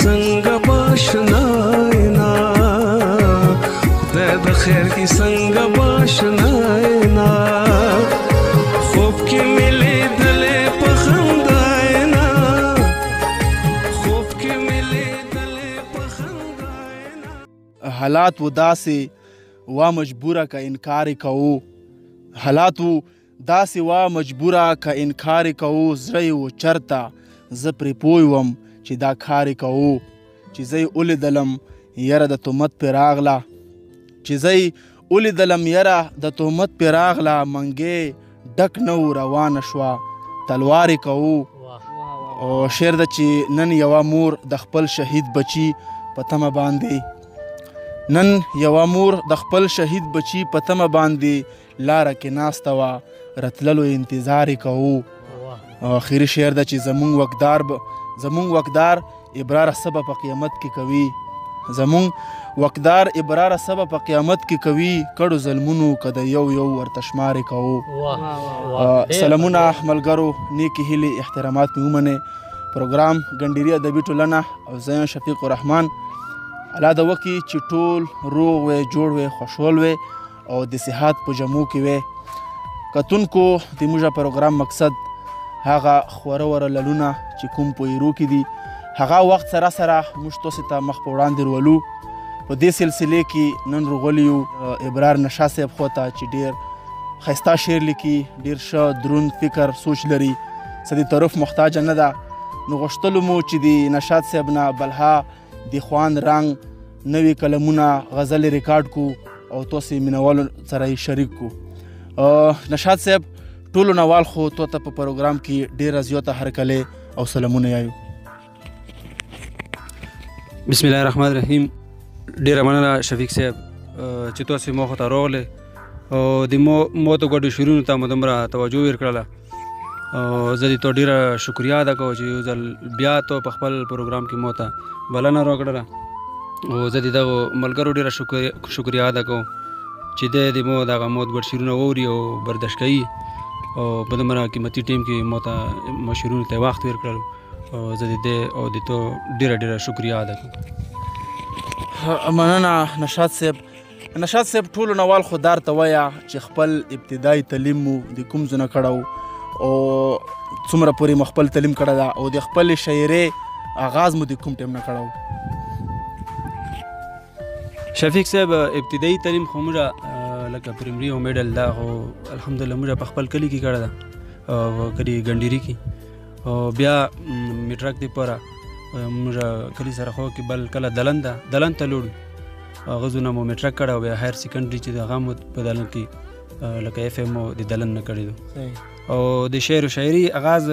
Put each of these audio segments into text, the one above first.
څنګه باشناینا خدای د خیر کې څنګه باشناینا خوب کې ملي دلې په خنداینا خوب کې ملي دلې په خنداینا حالات و داسې وا مجبوره که انکار کوو حالات و داسې وا مجبوره که انکار کوو زړه و چرته زه پرې پوه وم چې دا کار کوو چې زه یې ولیدلم یره د تهمت پرې راغله چې زه یې ولیدلم یره د تهمت پرې راغله منګې ډک نه و روانه شوه تلوارې کوو او شعر ده چې نن یوه مور د خپل شهید بچي په تمه باندې نن یوه مور د خپل شهید بچي په تمه باندې لاره کې ناسته وه رتللو انتظار یې کوو آخري شعر ده چې زمونږ وقدار ابراره سبا په قیامت کې کوي زمونږ وقدار ابراره سبا په قیامت کې کوي کړو ظلمونو که د یو ورته شمارې کوو سلامونه ملګرو نیکې هیلې احترامات مې ومنې پروګرام ګنډیري ادبي ټولنه او زه یم شفیق الرحمن الله د وکړي چې ټول روغ وی جوړ وی خوشحال وی او د صحت په جمو کې وی کتونکو د موږ پروګرام مقصد هغه خوره وره للونه چې کوم په ایرو کې دي هغه وخت سره موږ تاسو ته مخ په وړاندې ورولو په دې سلسلې کې نن راغلي یو ابرار نشا صاحب خو ته چې ډېر ښایسته شعر لیکي ډېر ښه دروند فکر سوچ لري څه د تعارف محتاجه نه ده نو غوښتلو مو چې د نشاط صاحب نه بلها د خوان رنګ نوي کلمونه غزل ریکارډ کو او تاسو مینوالو سره یې شریک کو نشاط صاحب ټولو نوال خو تو ته په پروګرام کې ډېره زیاته هرکلې او سلامونه یایو بسم الله الرحمن الرحیم ډېره مننه شفیق صاحب چې تاسو مو خو ته راغلې او د مو ته ګډو شعرونو ته مو دومره توجه ورکړله زه دې ته ډېره شکریا ادا کوم چې یو ځل بیا ته په خپل پروګرام کې مو ته بلنه راکړله او زه دې دغو ملګرو ډېره شکریا ادا کوم چې دی د مو دغه مو ګډ شعرونه واوري او برداشت کوي او په دومره قیمتي ټیم کې مو ته شعرونو ته وخت ورکړلو او زه د دې او د تو ډېره شکریا ادا کوم مننه نشاط صاحب ټولو نوال خو دار ته وایه چې خپل ابتدایي تعلیم مو د کوم ځای نه کړی او څومره پورې مو خپل تعلیم کړی ده او د خپلې شاعرۍ آغاز مو د کوم ټیم نه کړی شفیق صاحب ابتدایي تعلیم خو موږ لکه پریمري او میډل دا خو الحمدلله موږ په خپل کلي کې کړی ده او کلي ګنډیري کې او بیا میټرک دپاره موږ کلي سره خوا کې بل کله دلن ته لوړو هغه ځونه مو میټرک کړی او بیا هایر سیکنډري چې د هغه مو په دلن کې لکه اف ام مو د دلن نه کړی دو او د شعر و شاعري آغاز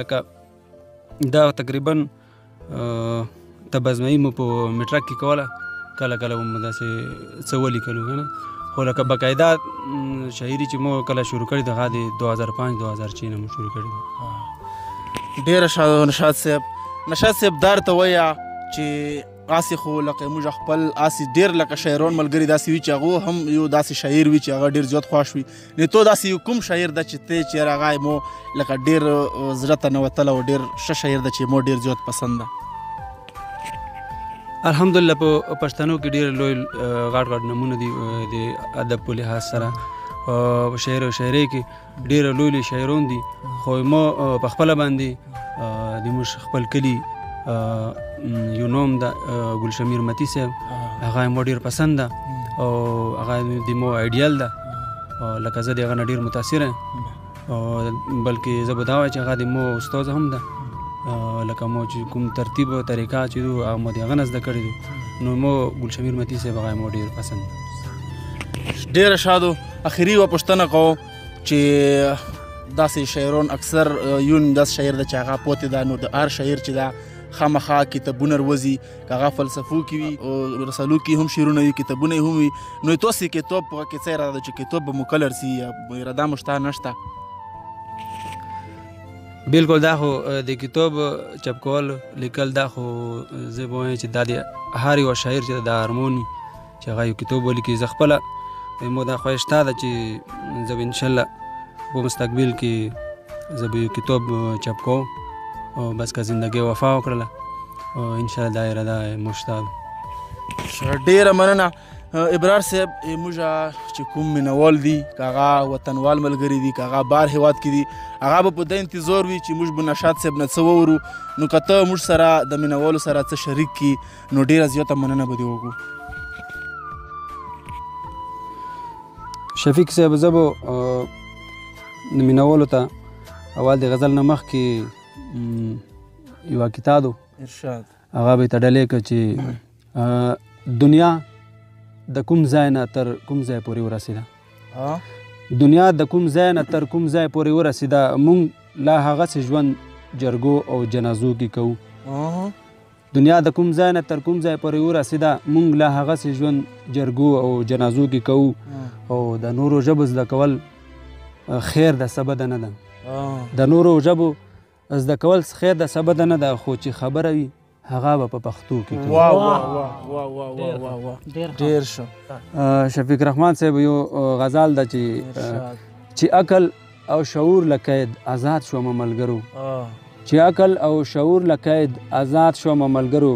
لکه دا تقریبا تبزمایي مو په میټرک کې کوله کله مو داسې څه ولیکلو که نه خو لکه باقاعده شاعري چې مو کله شروع کړې ده هغه د 2005-2006 نه مو شروع کړې ده ډېره ښه نشاط صاحب دار ته وایه چې آسې خو لکه موږ خپل آسې ډېر لکه شاعران ملګري داسې وي چې هغو هم یو داسې شاعر وي چې هغه ډېر زیات خوښ وي نو تو داسې یو کوم شاعر ده چې ته چېرې هغه مو لکه ډېر زړه ته نوتلی او ډېر ښه شاعر ده چې مو ډېر زیات پسند ده الحمدلله په پښتنو کې ډېر لوی غټ نمونه دي د ادب په لحاظ سره شعر او شاعرۍ کې ډېر لوی شاعران دي خو ما په خپله باندې د موږ خپل کلي یو نوم ده ګلشمیر متی صاحب هغه ما ډېر پسند ده او هغه د مو ایډیال ده لکه زه د هغه نه ډېر متاثره یم بلکې زه به دا وایم چې هغه د مو استاد هم ده لکه مو چې کوم ترتیب او طریقه چې دو هغه مو د هغه نه زده کړی دو نو مو ګلشمیر متی صاحب هغه مو ډېر پسند ډېره ښه اخري یوه پوښتنه کوم چې داسې شاعران اکثر یون داسې شاعر ده چې هغه پوتې ده نو د هر شاعر چې ده خامخا کتابونه روزي که هغه فلسفو کې وي او رسالو کې هم شعرونه وي کتابونه یې هم وي نو تاسې کتاب په کې څه اراده ده چې کتاب به مکلر سي یا اراده مو شته نشته بالکل دا خو د کتاب چاپ کول لیکل دا خو زه به وایم چې دا د هر یو شاعر چې د هارموني چې هغه یو کتاب ولیکي زه خپله مو دا خواهش شته ده چې زه به انشاءالله په مستقبل کې زه به یو کتاب چاپ کوم او بس که زندګۍ وفا وکړله ان شاء الله دایره دا مشتاق. ډیره مننه ابرار صاحب. موږ چې کوم مینوال دي که هغه وطنوال ملګري دي که هغه بهر هېواد کې دي هغه به په ده انتظار وي چې موږ به نشاط صاحب نه څه وورو. نو که ته موږ سره د مینوالو سره څه شریک کړي نو ډیره زیاته مننه به دې وکړو. شفیق صاحب زه به د مینوالو ته اول د غزل نه مخکې یوه کتاب ارشاد هغه به یې تړلی که چې دنیا د کوم ځای نه تر کوم ځای پورې ورسېده. دنیا د کوم ځای نه تر کوم ځای پورې ورسېده، موږ لا هغسې ژوند جرګو او جنازو کې کوو. دنیا د کوم ځای نه تر کوم ځای پورې ورسېده، موږ لا هغسې ژوند جرګو او جنازو کې کوو. او د نورو ژبو زده کول خیر د څه بده نه ده. د نورو ژبو زده کول خیر د څه بده نه ده، خو چې خبره وي هغه به په پښتو کې کوي. ډېر ښه. شفیق رحمان صاحب یو غزل ده چې عقل او شعور له قید آزاد شومه ملګرو، چې عقل او شعور له قید آزاد شومه ملګرو،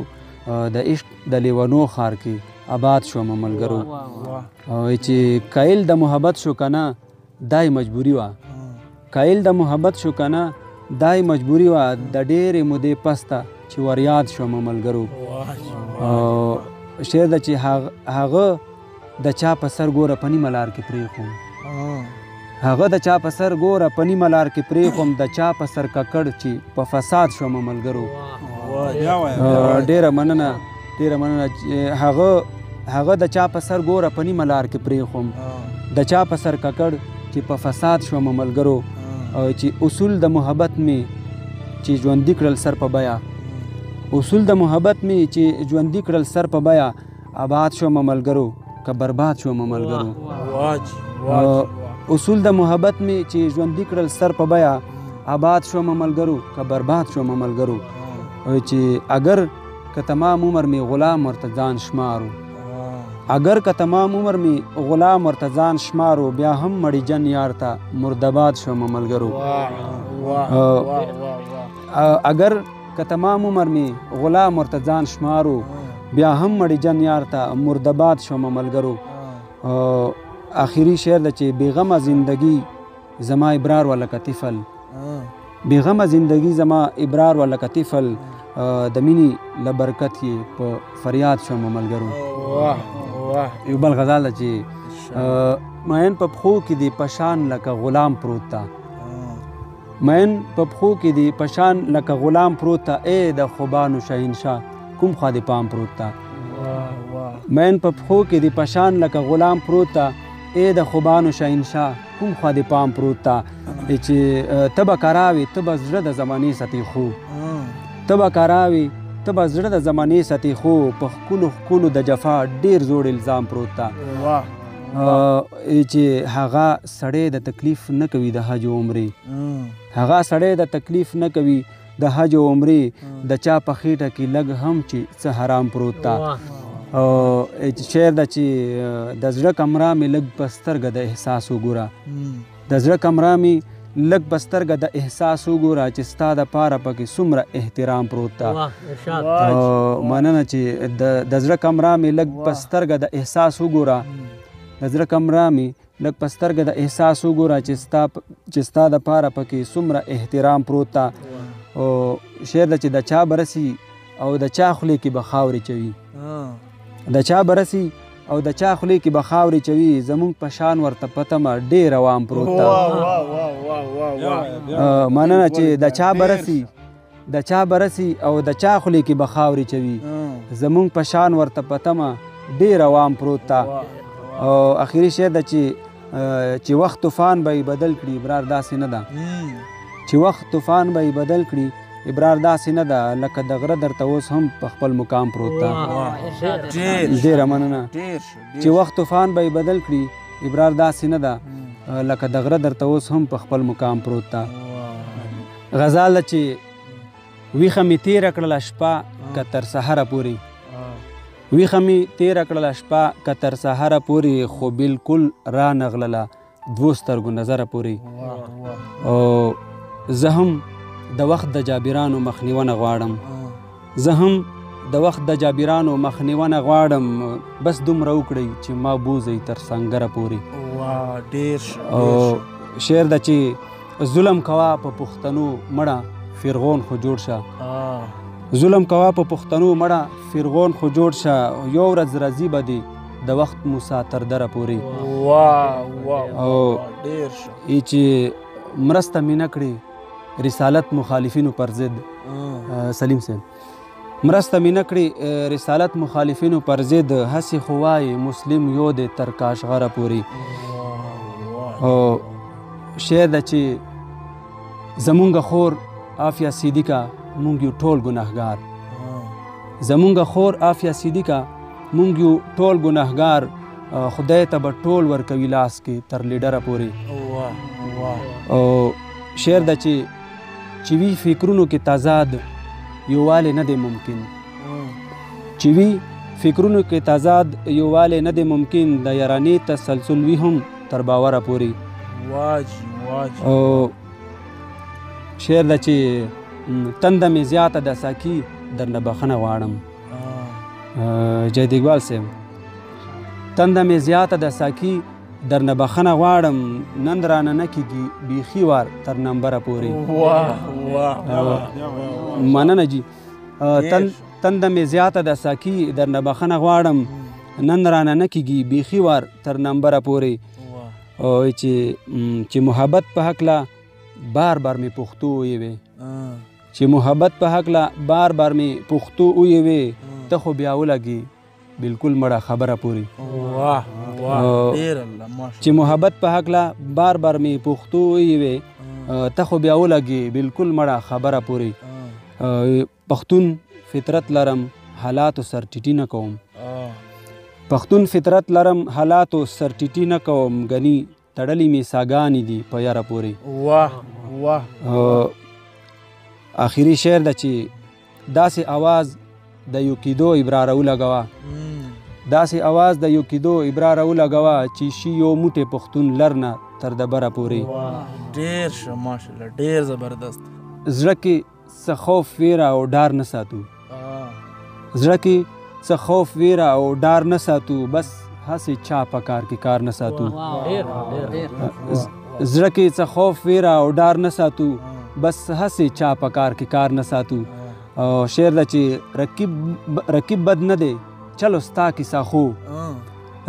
د عشق د لیونو ښار کې آباد شومه ملګرو. چې قایل د محبت شو که نه دای مجبوري وه، قایل د محبت شو که نه دای مجبوري وه، د ډېرې مودې پسته چې وریاد شومه ملګرو. شعر ده چې هغه د چا په سر ګوره په نیمه لار کې پرېښوم، هغه د چا په سر ګوره په نیمه لار کې پرېښوم، د چا په سر ککړ چې په فساد شومه ملګرو. ډېره مننه ډېره مننه. هغه د چا په سر ګوره په نیمه لار کې پرېښوم، د چا په سر ککړ چې په فساد شومه ملګرو. چې اصول د محبت مې چې ژوندي کړل سر په بیه، اصول د محبت مې چې ژوندي کړل سر په بیه، آباد شومه ملګرو که برباد شومه ملګرو. اصول د محبت مې چې ژوندي کړل سر په بیه، آباد شومه ملګرو که برباد شومه ملګرو. چې اگر که تمام عمر مې غلام ورته ځان شمارو، اگر که تمام عمر مې غلام ورته ځان شمارو، بیا هم مړی جن یار ته مردباد شومه ملګرو. اگر که تمام عمر مې غلام ورته ځان شمارو، بیا هم مړی جن یار ته مردباد شومه ملګرو. آخري شعر ده چې بېغمه زندګي زما ابرار ولکه طفل، بېغمه زندګي زما ابرار ولکه طفل، د مینې له برکت یې په فریاد شومه ملګرو. یو بل غزل ده چې مین په پښو کې دی پشان لکه غلام پروت ته، مین په پښو کې دی پشان لکه غلام پروت ته، ای د خوبانو شهنشاه کوم خوا دې پام پروت ته. مین په پښو کې دی پشان لکه غلام پروت ته، ای د خوبانو شهنشاه کوم خوا دې پام پروت ته. چې ته به کراوي ته به زړه د زمانې ستی خو، ته به کراوي ته به زړه د زمانې ستی خو، په ښکلو ښکلو د جفا ډېر زوړ الزام پروت ته. چې هغه سړی د تکلیف نه کوي د حج عمرې، هغه سړی د تکلیف نه کوي د حج عمرې، د چا په خېټه کې لږ هم چې څه حرام پروت ته. شعر ده چې د زړه کمره مې لږ په سترګه د احساس وګوره، د زړه کمره مې لږ په سترګه د احساس وګوره، چې ستا دپاره پکې څومره احترام پروت ته. مننه چې د زړه کمره مې لږ په سترګه د احساس وګوره، د زړه کمره مې لږ په سترګه د احساس وګوره، چې ستا دپاره پکې څومره احترام پروت ته. شعر ده چې د چا برسي او د چا خولې کې به خاورې چوي، د چا برسي او د چا خولې کې به خاورې چوي، زمونږ په شان ورته په تمه ډېر عوام پروت ته. مننه چې د چا برسي د چا برسي او د چا خولې کې به خاورې چوي، زمونږ په شان ورته په تمه ډېر عوام پروت ته. او اخري شعر ده چې وخت طوفان به یې بدل کړي، ابرار داسې نه ده، چې وخت طوفان به یې بدل کړي، ابرار داسې نه ده، لکه د غره درته اوس هم په خپل مقام پروت ده. ډېره مننه. چې وخت طوفان به یې بدل کړي، ابرار داسې نه ده، لکه د غره درته اوس هم په خپل مقام پروت ده. غزل ده چې ویښه مې تېره کړله شپه که تر سحره پورې، ویښه مې تېره کړله شپه که تر سحره پورې، خو بلکل را نغلله دوو سترګو نظره پورې. او زه هم د وخت د جابرانو مخنیونه غواړم، زه هم د وخت د جابرانو مخنیونه غواړم بس دومره وکړئ چې ما بوزئ تر سنګره پورې. او شعر ده چې ظلم کوا په پښتنو مړه فرغون خو جوړ شه. ظلم کوا په پښتنو مړه فرغون خو جوړ شه، یو ورځ راځي به دې د وخت موسی تر دره پورې. او ای چې مرسته مې نه کړې رسالت مخالفینو پر ضد، سلیم صاحب مرسته مې نه کړې رسالت مخالفینو پر ضد، هسې خو وایي مسلم یو دی تر کاشغره پورې. او شعر ده چې زمونږ خور عافیه صدیقه مونږ یو ټول ګناهګار، زمونږ خور عافیه صدیقه مونږ یو ټول ګناهګار، خدای ته به ټول ورکوي لاس کې تر لیډره پورې. او شعر ده چې وي فکرونو کې تضاد یووالی نه دی ممکن، چې وي فکرونو کې تضاد یووالی نه دی ممکن، د یارانې تسلسل وي هم تر باوره پورې. او شعر ده چې تنده مې زیاته د ساکي درنه بخښنه غواړم. جید اقبال صاحب تنده مې زیاته د ساکي درنه بخښنه غواړم، نن رانه نه کېږي بیخي وار تر نمبره پورې. مننه جي. تنده مې زیاته د ساکي درنه بخښنه غواړم، نن رانه نه کېږي بیخي وار تر نمبره پورې. او چې محبت په هکله بار بار مې پښتو ویوې، چې محبت په هکله بار بار مې پښتو ویوې، ته خو بیا ولګي بالکل مړه خبره پورې. چې محبت په هکله بار بار مې پښتو ویوې، ته خو بیا ولګي بالکل مړه خبره پورې. پښتون فطرت لرم حالاتو سر ټیټي نه کوم، پښتون فطرت لرم حالاتو سر ټیټي نه کوم، ګني تړلې مې ساګانې دي په یاره پورې. آخري شعر ده چې داسې آواز د یو کېدو ابراره ولګوه، داسې آواز د یو کېدو ابراره ولګوه، چې شي یو موټی پښتون لرنه تر دبره پورې. ډېر ښه ماشاءالله، ډېر زبردست. زړه کې څه خوف ویره او ډار نه ساتو، زړه کې څه خوف ویره او ډار نه ساتو، بس هسې چا په کار کې کار نه ساتو. زړه کې څه خوف ویره او ډار نه ساتو، بس هسې چا په کار کې کار نه ساتو. او شعر ده چې رقیب بد نه دی چلو ستا کیسه خو،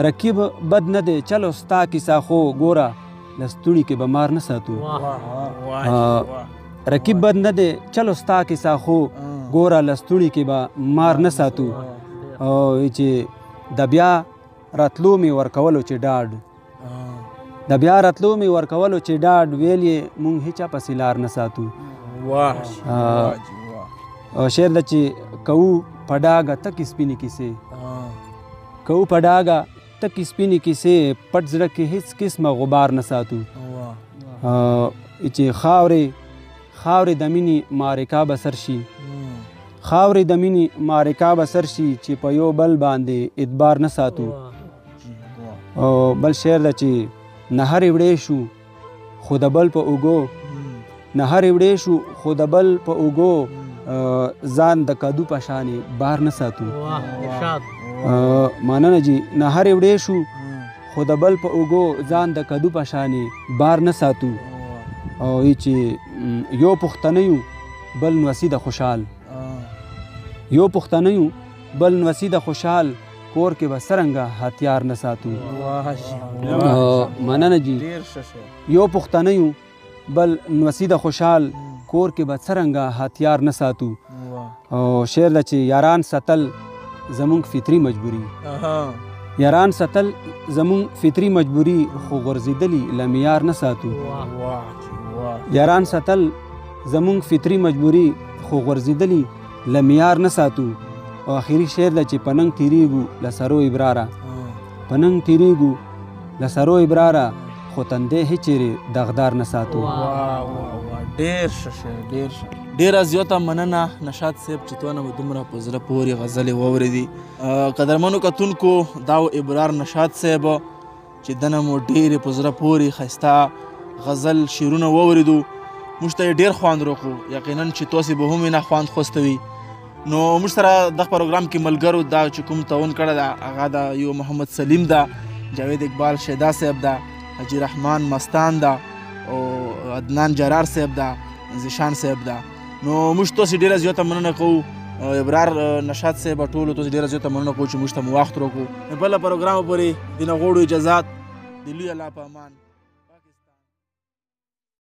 رقیب بد نه دی چلو ستا کیسه خو، ګوره لستوړي کې به مار نه ساتو. رقیب بد نه دی چلو ستا کیسه خو، ګوره لستوړي کې به مار نه ساتو. او چې د بیا راتلو مې ورکولو چې ډاډ، د بیا راتلو مې ورکولو چې ډاډ، ویل یې مونږ هیچا پسې لار نه ساتو. شعر ده چې کوو په ډاګه تکې سپینې کیسې، کوو په ډاګه تکې سپینې کیسې، پټ زړه کې هیڅ قسمه غبار نه ساتو. چې خاورې د مینې معرکه به سر شي، خاورې د مینې معرکه به سر شي، چې په یو بل باندې اعتبار نه ساتو. بل شعر ده چې نه هرې وړې شو خو د بل په اوږو، نه هرې وړې شو خو د بل په اوږو، ځان د کدو په شانې بار نه ساتو. مننه جي. نه هرې وړې شو خو د بل په اوږو، ځان د کدو په شانې بار نه ساتو. او چې یو پښتنه یو بل نوسی د خوشحال، یو پښتنه یو بل نوسی د خوشحال، کور کې به څرنګه هتیار نه ساتو. مننه جي. یو پښتنه یو بل نوسی د خوشحال، کور کې به څرنګه هتیار نه ساتو. او شعر ده چې یاران ساتل زمونږ فطري مجبوري، یاران ساتل زمونږ فطري مجبوري، خو غورځېدلي له معیار نه ساتو. یاران ساتل زمونږ فطري مجبوري، خو غورځېدلي له معیار نه ساتو. او آخري شعر ده چې پننګ تیریږو له سرو ابراره، پننګ تیریږو له سرو ابراره، خو تندې هیچېرې دغدار نه ساتو. ډېر ښه شعر، ډېر ښه. ډېره زیاته مننه نشاط صاحب چې تونه مو دومره په زړه پورې غزلې واورېدې. قدرمنو کتونکو دا و ابرار نشاط صاحب چې دنه مو ډېرې په زړه پورې ښایسته غزل شعرونه واورېدو. موږ ته یې ډېر خوند راکړو، یقینا چې تاسې به هم یې نه خوند خوستوي. نو موږ سره دغه پروګرام کې ملګرو دا چې کوم تعاون کړی ده هغه د یو محمد سلیم ده، جاوید اقبال شیدا صاحب ده، حجي رحمان مستان ده او عدنان جرار صاحب ده، زیشان صاحب ده. نو موږ تاسې ډېره زیاته مننه کوو ابرار نشاط صاحب ټولو تاسې ډېره زیاته مننه کوو چې موږ ته مو وخت راکړو. بله پروګرام پورې د نه غوړو اجازات د لوی الله په امان.